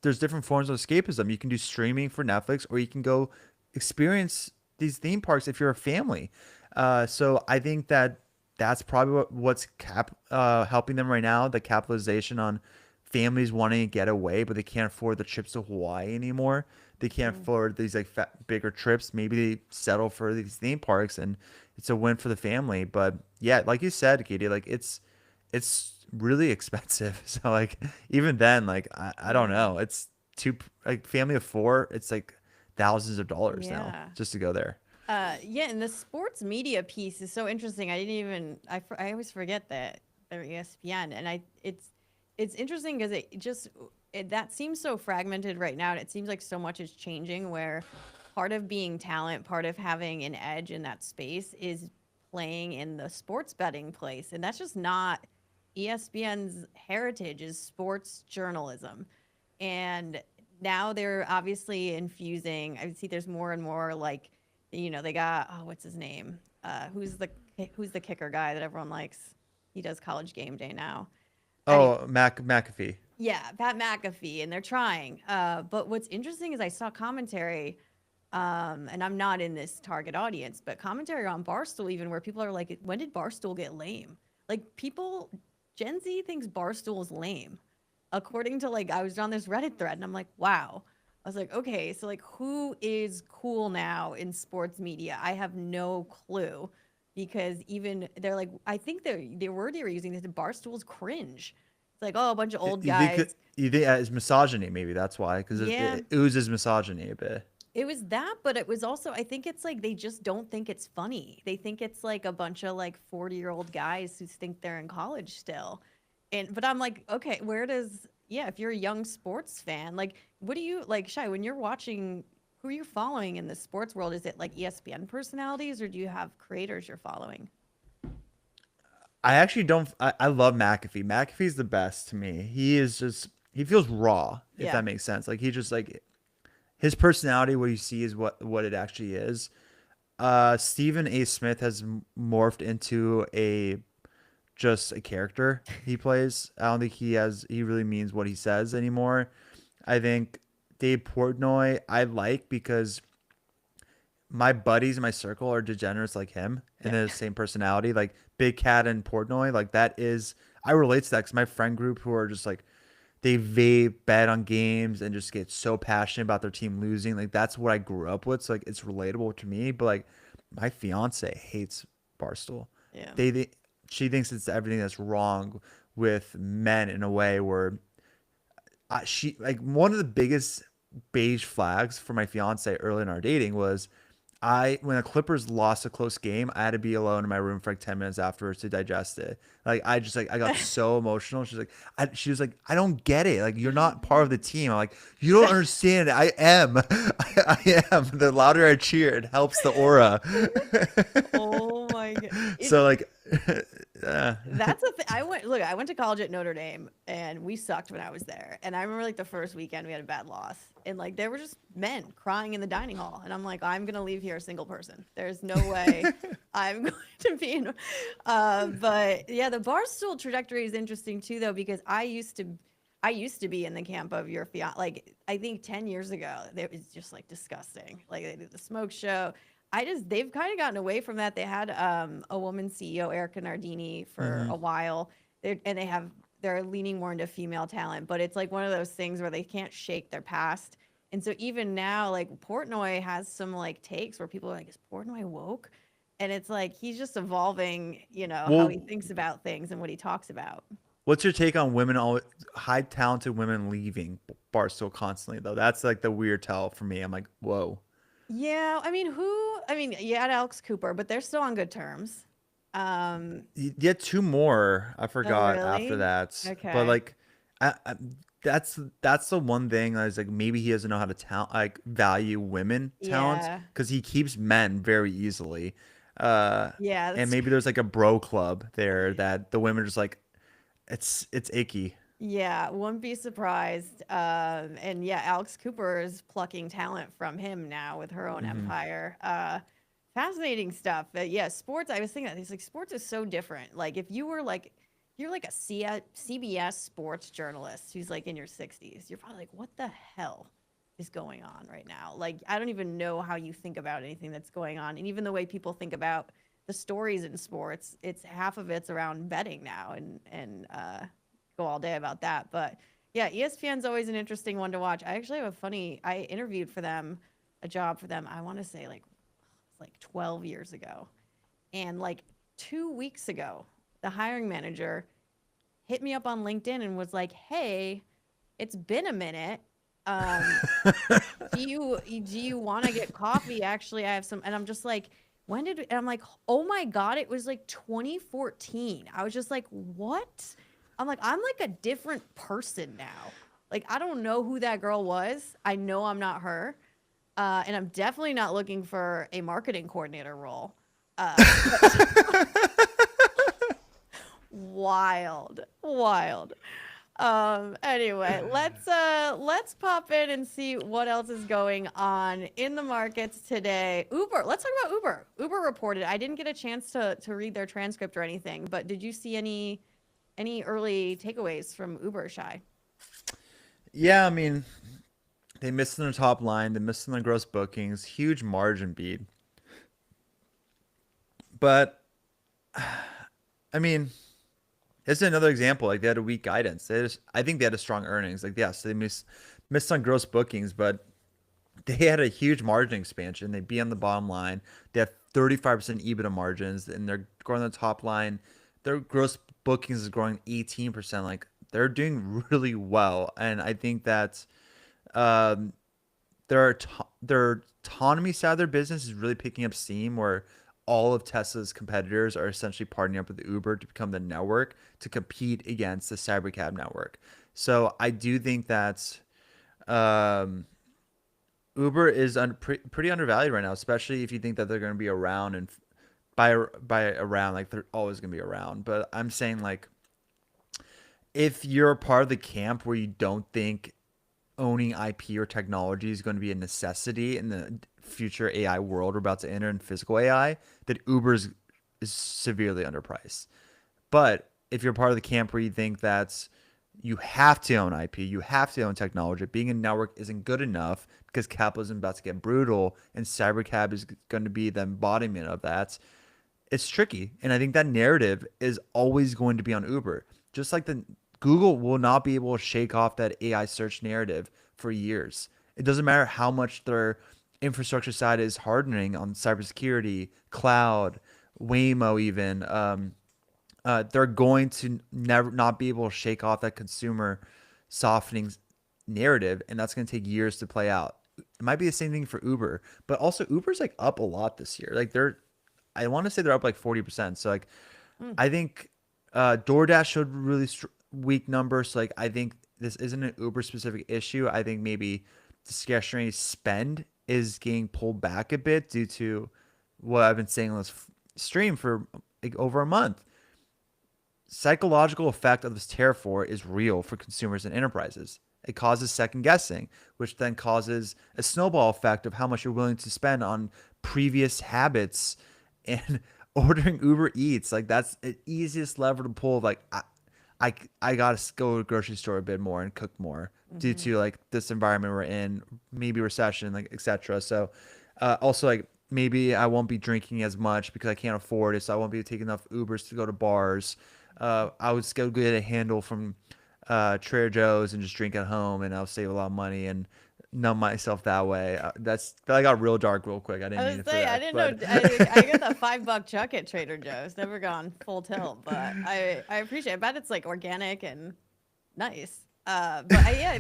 there's different forms of escapism. You can do streaming for Netflix, or you can go experience these theme parks if you're a family. So I think that that's probably what's helping them right now. The capitalization on families wanting to get away, but they can't afford the trips to Hawaii anymore. They can't afford these like bigger trips. Maybe they settle for these theme parks, and it's a win for the family. But yeah, like you said, Katie, like it's really expensive. So like even then, like I don't know. It's two like family of four. It's like thousands of dollars now Yeah. just to go there. Yeah, and the sports media piece is so interesting. I didn't even I always forget that they're ESPN, and it's interesting because that seems so fragmented right now, and it seems like so much is changing. Where part of being talent, part of having an edge in that space, is playing in the sports betting place, and that's just not ESPN's heritage. Is sports journalism, and now they're obviously infusing. I see there's more and more like they got what's his name? Who's the kicker guy that everyone likes? He does College Game Day now. Anyway, Oh, McAfee. yeah, Pat McAfee, and they're trying. But what's interesting is I saw commentary, and I'm not in this target audience, but commentary on Barstool even where people are like, when did Barstool get lame? Like Gen Z thinks Barstool is lame. According to I was on this Reddit thread and I'm like, wow. I was like, okay, so like who is cool now in sports media? I have no clue because even they're like, I think the word they were using is Barstool's cringe. It's like, oh, a bunch of old guys. You think it's misogyny? Maybe that's why, because Yeah, it oozes misogyny a bit. it was that, but it was also, I think it's like they just don't think it's funny. They think it's like a bunch of like 40-year-old guys who think they're in college still. But I'm like, okay, yeah, if you're a young sports fan, like what do you like, Shy, when you're watching, who are you following in the sports world? Is it like ESPN personalities or do you have creators you're following? I actually don't. I love McAfee. McAfee's the best to me. He feels raw, if Yeah. that makes sense. Like he just like his personality, what you see is what it actually is. Stephen A. Smith has morphed into just a character he plays. I don't think he really means what he says anymore. I think Dave Portnoy I like because my buddies in my circle are degenerates like him, and Yeah. they're the same personality. Like Big Cat and Portnoy, like that is I relate to that because my friend group who are just like they vape, bet on games, and just get so passionate about their team losing. Like that's what I grew up with. So like it's relatable to me. But like my fiance hates Barstool. Yeah. They she thinks it's everything that's wrong with men in a way where she like one of the biggest beige flags for my fiance early in our dating was when the Clippers lost a close game, I had to be alone in my room for like 10 minutes afterwards to digest it. Like I got so emotional. She was like, I don't get it. Like you're not part of the team. I'm like, you don't understand. I am. I am. The louder I cheer, it helps the aura. Oh my god. So like, That's a thing. I went to college at Notre Dame and we sucked when I was there. And I remember like the first weekend we had a bad loss. And like there were just men crying in the dining hall. And I'm like, I'm gonna leave here a single person. There's no way I'm going to be in but yeah, the Barstool trajectory is interesting too though, because I used to be in the camp of your fiance. Like I think 10 years ago, it was just like disgusting. Like they did the smoke show. They've kind of gotten away from that. They had a woman CEO, Erica Nardini, for a while. They're leaning more into female talent, but it's like one of those things where they can't shake their past. And so even now, like Portnoy has some like takes where people are like, is Portnoy woke? And it's like he's just evolving, how he well, thinks about things and what he talks about. what's your take on women, all high talented women leaving Barstool constantly though? That's like the weird tell for me. I'm like, whoa. Yeah, I mean, you had Alex Cooper, but they're still on good terms. You had two more. I Oh, forgot after really? that, but Okay. like, I that's the one thing I was like, maybe he doesn't know how to like value women talent Yeah. because he keeps men very easily. Uh, Yeah, and that's maybe there's like a bro club there that the women are just like, it's icky. yeah, wouldn't be surprised. And yeah, Alex Cooper is plucking talent from him now with her own Hmm. empire. Fascinating stuff. But yeah, sports. I was thinking, it's like sports is so different. Like if you were like, you're like a CBS sports journalist who's like in your 60s, you're probably like, what the hell is going on right now? Like I don't even know how you think about anything that's going on, and even the way people think about the stories in sports, it's half of it's around betting now, and go all day about that. But yeah, ESPN's always an interesting one to watch. I actually have a funny. I interviewed for them, a job for them. I want to say like 12 years ago, and like 2 weeks ago, the hiring manager hit me up on LinkedIn and was like, "Hey, it's been a minute. Um, do you want to get coffee? Actually, I have some." And I'm just like, when did? And I'm like, oh my god, it was like 2014. I was just like, what? I'm like, I'm like a different person now. Like, I don't know who that girl was. I know I'm not her. And I'm definitely not looking for a marketing coordinator role. But wild, wild. Anyway, let's pop in and see what else is going on in the markets today. Uber, let's talk about Uber. Uber reported. I didn't get a chance to read their transcript or anything, but did you see any early takeaways from Uber, Shy? Yeah, I mean, they missed on the top line, they missed on the gross bookings, huge margin beat. But I mean, this is another example. Like they had a weak guidance. I think they had a strong earnings. Like yes, they missed on gross bookings, but they had a huge margin expansion. They beat on the bottom line. They have 35% EBITDA margins, and they're growing the top line. Their gross bookings is growing 18%. Like they're doing really well, and I think that um, their autonomy side of their business is really picking up steam. Where all of Tesla's competitors are essentially partnering up with Uber to become the network to compete against the Cybercab network. So I do think that um, Uber is pretty undervalued right now, especially if you think that they're going to be around and by around like they're always going to be around. But I'm saying like if you're a part of the camp where you don't think owning IP or technology is going to be a necessity in the future AI world we're about to enter in physical AI, that is severely underpriced. But if you're part of the camp where you think that you have to own IP, you have to own technology, being a network isn't good enough because capitalism is about to get brutal and cybercab is going to be the embodiment of that, it's tricky. And I think that narrative is always going to be on Uber. Just like the Google will not be able to shake off that AI search narrative for years. It doesn't matter how much their infrastructure side is hardening on cybersecurity, cloud, Waymo, even. They're going to never not be able to shake off that consumer softening narrative, and that's going to take years to play out. It might be the same thing for Uber, but also Uber's like up a lot this year. Like I want to say they're up like 40%. So like, Hmm. I think DoorDash showed really weak numbers. So like, I think this isn't an Uber specific issue. I think maybe discretionary spend is getting pulled back a bit due to what I've been saying on this stream for like over a month. Psychological effect of this tariff war is real for consumers and enterprises. It causes second guessing, which then causes a snowball effect of how much you're willing to spend on previous habits and ordering Uber Eats. Like that's the easiest lever to pull. Like I gotta go to the grocery store a bit more and cook more due Mm-hmm. to like this environment we're in, maybe recession, like etc. So also like maybe I won't be drinking as much because I can't afford it, so I won't be taking enough Ubers to go to bars. I would still get a handle from Trader Joe's and just drink at home, and I'll save a lot of money and numb myself that way. That got real dark real quick. I didn't I mean was it for saying I that, didn't but know. I get the $5 chuck at Trader Joe's. Never gone full tilt, but I appreciate it. I bet it's like organic and nice. But yeah,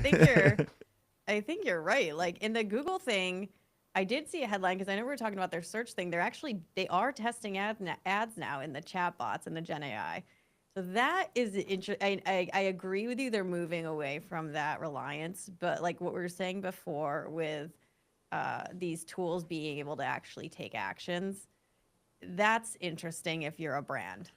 I think you're right. Like in the Google thing, I did see a headline because I know we were talking about their search thing. They are testing ads now in the chat bots and the Gen AI. So that is interesting. I agree with you. They're moving away from that reliance, but like what we were saying before with these tools being able to actually take actions, that's interesting if you're a brand.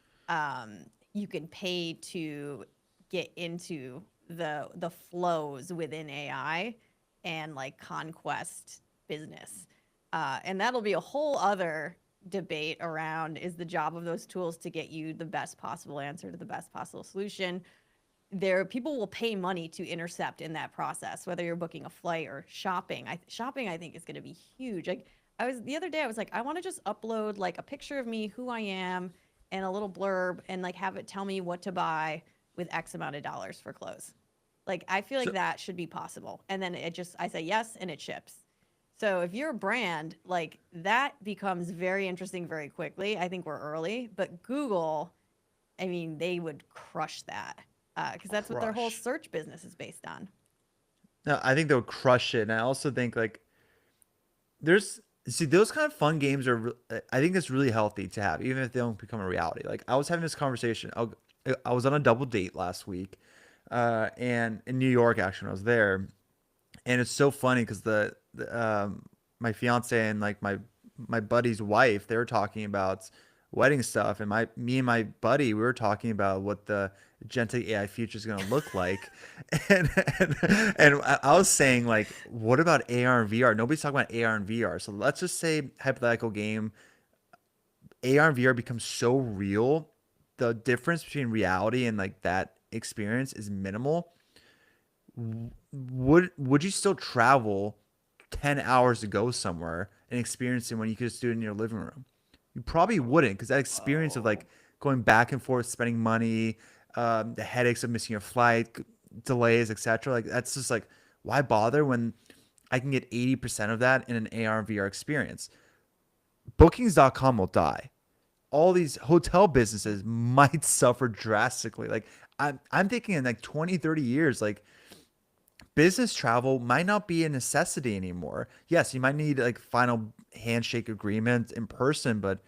You can pay to get into the flows within AI and like conquest business. And that'll be a whole other debate around, is the job of those tools to get you the best possible answer to the best possible solution. There, people will pay money to intercept in that process, whether you're booking a flight or shopping. Shopping, I think, is going to be huge. Like, the other day, I was like, I want to just upload like a picture of me, who I am, and a little blurb, and like have it tell me what to buy with X amount of dollars for clothes. Like, I feel like So that should be possible. And then I say yes, and it ships. So if you're a brand, like that becomes very interesting very quickly. I think we're early, but Google, I mean, they would crush that because that's what their whole crush. search business is based on. No, I think they'll crush it, and I also think like there's see those kind of fun games are I think it's really healthy to have, even if they don't become a reality. Like I was having this conversation. I was on a double date last week, and in New York actually when I was there, and it's so funny because my fiance and like my buddy's wife, they were talking about wedding stuff, and me and my buddy, we were talking about what the agentic AI future is going to look like, and, and and I was saying like, what about AR and VR? Nobody's talking about AR and VR, so let's just say hypothetical game, AR and VR becomes so real, the difference between reality and like that experience is minimal. Would you still travel 10 hours to go somewhere and experience it when you could just do it in your living room? You probably wouldn't, because that experience of like going back and forth, spending money, the headaches of missing your flight, delays, etc. Like that's just like, why bother when I can get 80% of that in an AR and VR experience? Bookings.com will die. All these hotel businesses might suffer drastically. Like I'm thinking in like 20, 30 years, like business travel might not be a necessity anymore. Yes, you might need like final handshake agreement in person, but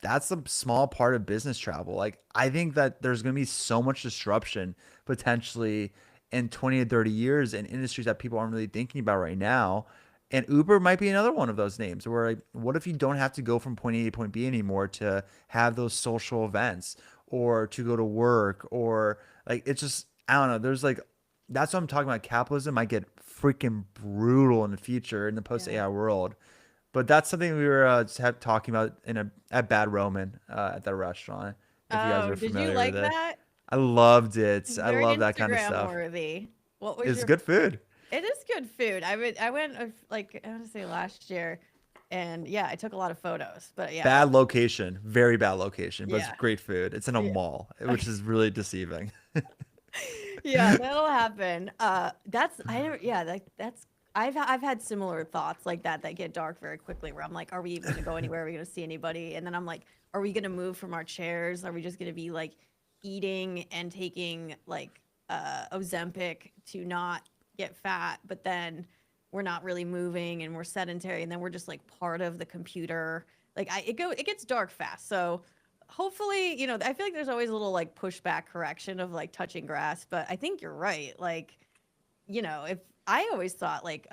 that's a small part of business travel. Like I think that there's going to be so much disruption potentially in 20 to 30 years in industries that people aren't really thinking about right now. And Uber might be another one of those names where like, what if you don't have to go from point A to point B anymore to have those social events or to go to work, or like it's just I don't know. There's like that's what I'm talking about. Capitalism might get freaking brutal in the future in the post Yeah. AI world. But that's something we were just talking about at Bad Roman at that restaurant. If you guys Oh, are did you familiar with like it, that? I loved it. It's I very love that kind of Instagram stuff. worthy. What was It's your? good food. It is good food. I went like I want to say last year, and yeah, I took a lot of photos. But yeah, Bad location, very bad location, but it's yeah, great food. It's in a yeah. mall, Okay. which is really deceiving. Yeah, that'll happen. That's I don't. Yeah, like that's. I've had similar thoughts like that get dark very quickly. Where I'm like, are we even gonna go anywhere? Are we gonna see anybody? And then I'm like, are we gonna move from our chairs? Are we just gonna be like eating and taking like Ozempic to not get fat? But then we're not really moving and we're sedentary, and then we're just like part of the computer. Like it gets dark fast. So hopefully, I feel like there's always a little like pushback correction of like touching grass, but I think you're right. Like, if I always thought like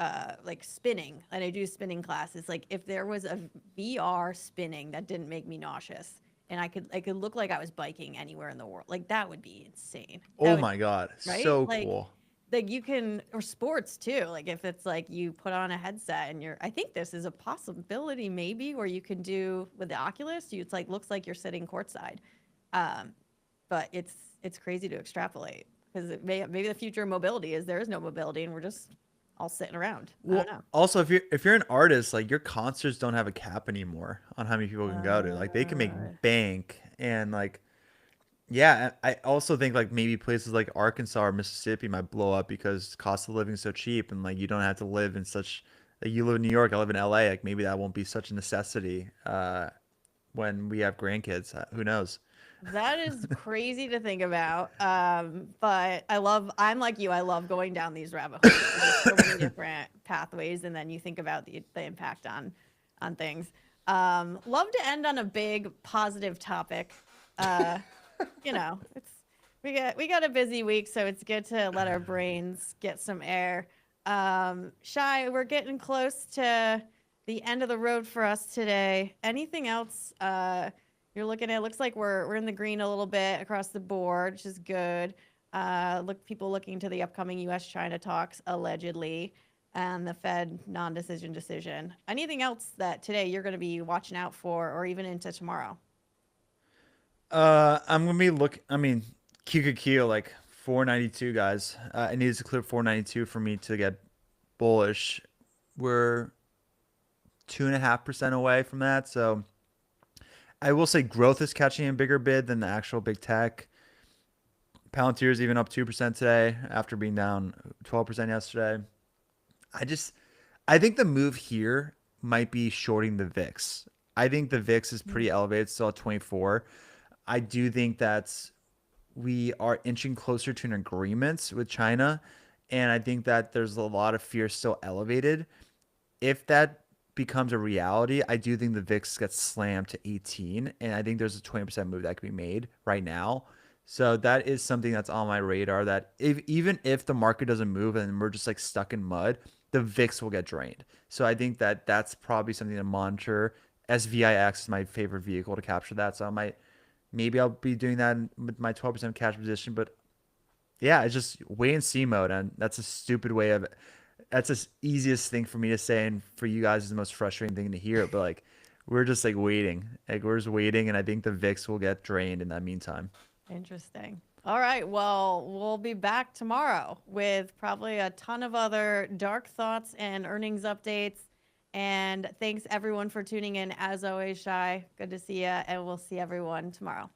spinning, and I do spinning classes, like if there was a VR spinning that didn't make me nauseous and I could look like I was biking anywhere in the world, like that would be insane. That Oh would, my god, right? so cool. Like you can, or sports too. Like if it's like you put on a headset and I think this is a possibility maybe where you can do with the Oculus. It's like looks like you're sitting courtside, um, but it's crazy to extrapolate because maybe the future of mobility is there is no mobility and we're just all sitting around. I don't Well, know. also if you're an artist, like your concerts don't have a cap anymore on how many people can go to. Like they can make Uh, bank, and like yeah, I also think like maybe places like Arkansas or Mississippi might blow up because cost of living is so cheap, and like you don't have to live in such like you live in New York, I live in LA, like maybe that won't be such a necessity when we have grandkids. Who knows? That is crazy to think about. But I'm like you, I love going down these rabbit holes. There's so many different pathways, and then you think about the impact on things. Love to end on a big positive topic. Uh, it's we got a busy week, so it's good to let our brains get some air. Shy, we're getting close to the end of the road for us today. Anything else you're looking at? Looks like we're in the green a little bit across the board, which is good. People looking to the upcoming U.S.-China talks allegedly, and the Fed decision. Anything else that today you're going to be watching out for, or even into tomorrow? I'm gonna be I mean, QQQ like 492 guys. It needs to clear 492 for me to get bullish. We're 2.5% away from that, so I will say growth is catching a bigger bid than the actual big tech. Palantir is even up 2% today after being down 12% yesterday. I just I think the move here might be shorting the VIX. I think the VIX is pretty elevated, still at 24. I do think that we are inching closer to an agreement with China, and I think that there's a lot of fear still elevated. If that becomes a reality, I do think the VIX gets slammed to 18, and I think there's a 20% move that could be made right now. So that is something that's on my radar. That if even if the market doesn't move and we're just like stuck in mud, the VIX will get drained. So I think that that's probably something to monitor. SVIX is my favorite vehicle to capture that. So I might maybe I'll be doing that with my 12% cash position. But yeah, it's just wait and see mode, and that's a stupid way of that's the easiest thing for me to say, and for you guys is the most frustrating thing to hear. But like, we're just like waiting, like we're just waiting, and I think the VIX will get drained in that meantime. Interesting. All right. Well, we'll be back tomorrow with probably a ton of other dark thoughts and earnings updates. And thanks everyone for tuning in. As always, Shy, good to see you. And we'll see everyone tomorrow.